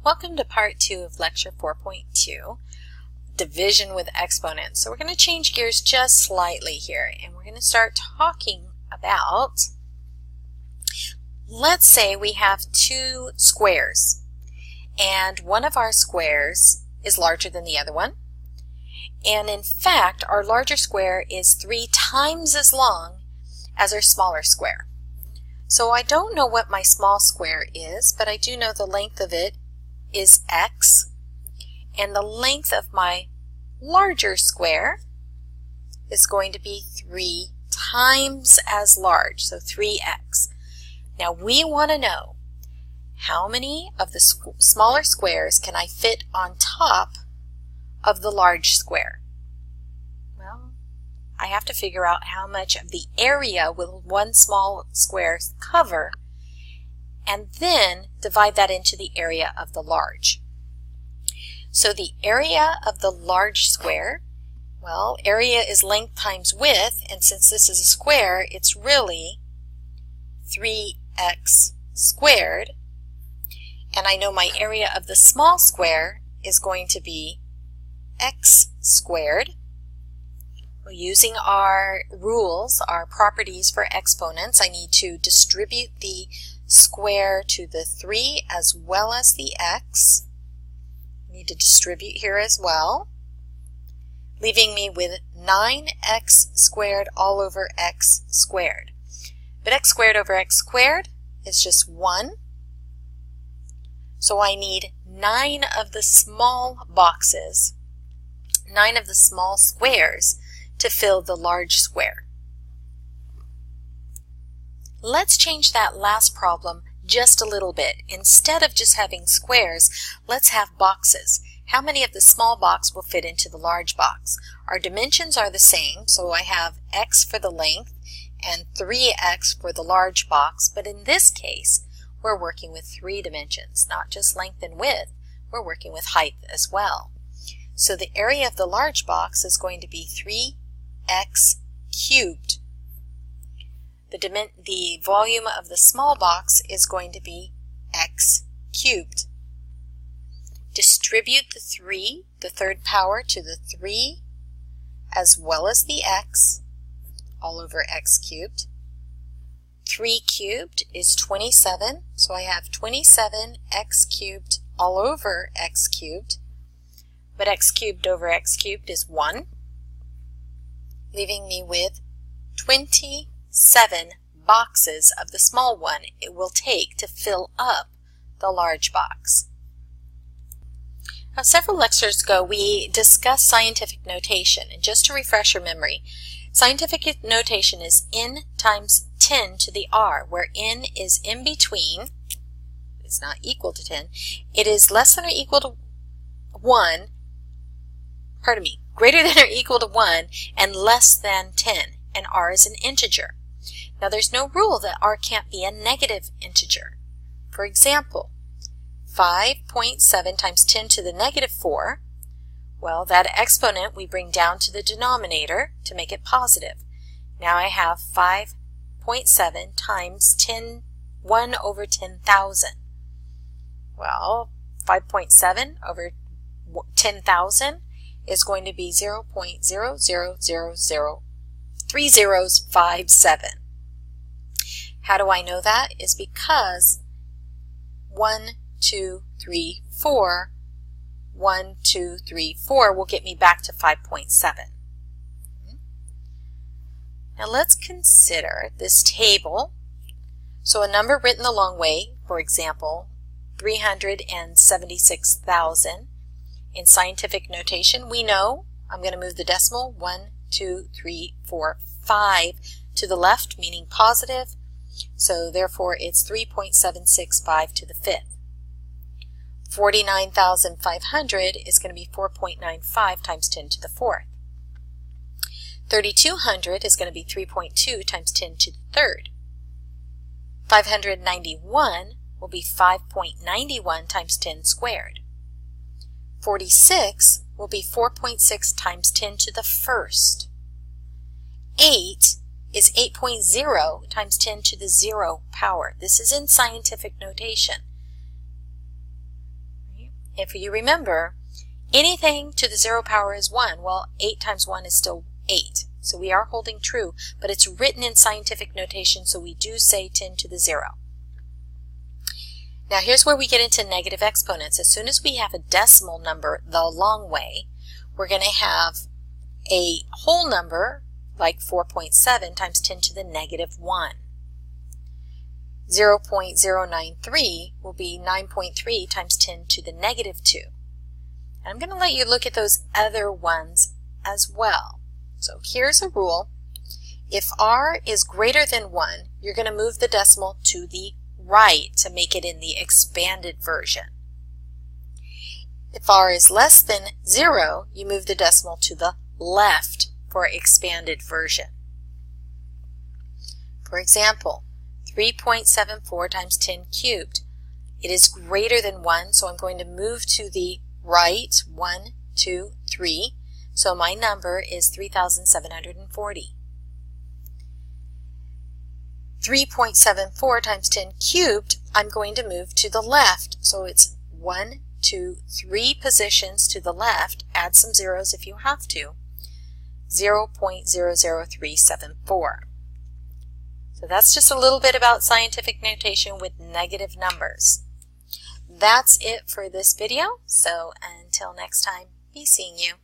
Welcome to part 2 of lecture 4.2, division with exponents. So we're going to change gears just slightly here, and we're going to start talking about, let's say we have two squares, and one of our squares is larger than the other one. And in fact, our larger square is 3 times as long as our smaller square. So I don't know what my small square is, but I do know the length of it is x, and the length of my larger square is going to be 3 times as large, so 3x. Now we want to know how many of the smaller squares can I fit on top of the large square. Well, I have to figure out how much of the area will one small square cover, and then divide that into the area of the large. So the area of the large square, well, area is length times width, and since this is a square, it's really 3x squared. And I know my area of the small square is going to be x squared. Well, using our rules, our properties for exponents, I need to distribute the square to the 3 as well as the x. I need to distribute here as well, leaving me with 9x squared all over x squared. But x squared over x squared is just 1. So I need 9 of the small boxes, 9 of the small squares to fill the large square. Let's change that last problem just a little bit. Instead of just having squares, let's have boxes. How many of the small box will fit into the large box? Our dimensions are the same, so I have x for the length and 3x for the large box, but in this case, we're working with 3 dimensions, not just length and width, we're working with height as well. So the area of the large box is going to be 3x cubed. The volume of the small box is going to be x cubed. Distribute the 3, the third power, to the 3 as well as the x, all over x cubed. 3 cubed is 27, so I have 27x cubed all over x cubed. But x cubed over x cubed is 1, leaving me with 27 boxes of the small one it will take to fill up the large box. Now, several lectures ago we discussed scientific notation, and just to refresh your memory, scientific notation is n times 10 to the r, where n is in between, it's not equal to 10, it is less than or equal to 1, greater than or equal to 1 and less than 10, and r is an integer. Now there's no rule that r can't be a negative integer. For example, 5.7 times 10 to the negative 4, well, that exponent we bring down to the denominator to make it positive. Now I have 5.7 times 1 over 10,000. Well, 5.7 over 10,000 is going to be 0.00003057. How do I know that? Is because 1, 2, 3, 4, 1, 2, 3, 4 will get me back to 5.7. Now let's consider this table. So a number written the long way, for example, 376,000. In scientific notation, we know I'm going to move the decimal 1, 2, 3, 4, 5 to the left, meaning positive. So therefore it's 3.765 to the 5th. 49,500 is going to be 4.95 times 10 to the 4th. 3,200 is going to be 3.2 times 10 to the 3rd. 591 will be 5.91 times 10 squared. 46 will be 4.6 times 10 to the 1st. 8 is 8.0 times 10 to the 0 power. This is in scientific notation. if you remember, anything to the 0 power is 1. Well, 8 times 1 is still 8. So we are holding true, but it's written in scientific notation, so we do say 10 to the 0. Now here's where we get into negative exponents. As soon as we have a decimal number the long way, we're going to have a whole number like 4.7 times 10 to the negative 1. 0.093 will be 9.3 times 10 to the negative 2. And I'm going to let you look at those other ones as well. So here's a rule. If r is greater than 1, you're going to move the decimal to the right to make it in the expanded version. If r is less than 0, you move the decimal to the left for expanded version. For example, 3.74 times 10 cubed. It is greater than 1, so I'm going to move to the right, 1, 2, 3. So my number is 3,740. 3.74 times 10 cubed, I'm going to move to the left. So it's 1, 2, 3 positions to the left. Add some zeros if you have to. 0.00374. So that's just a little bit about scientific notation with negative numbers. That's it for this video. So until next time, be seeing you.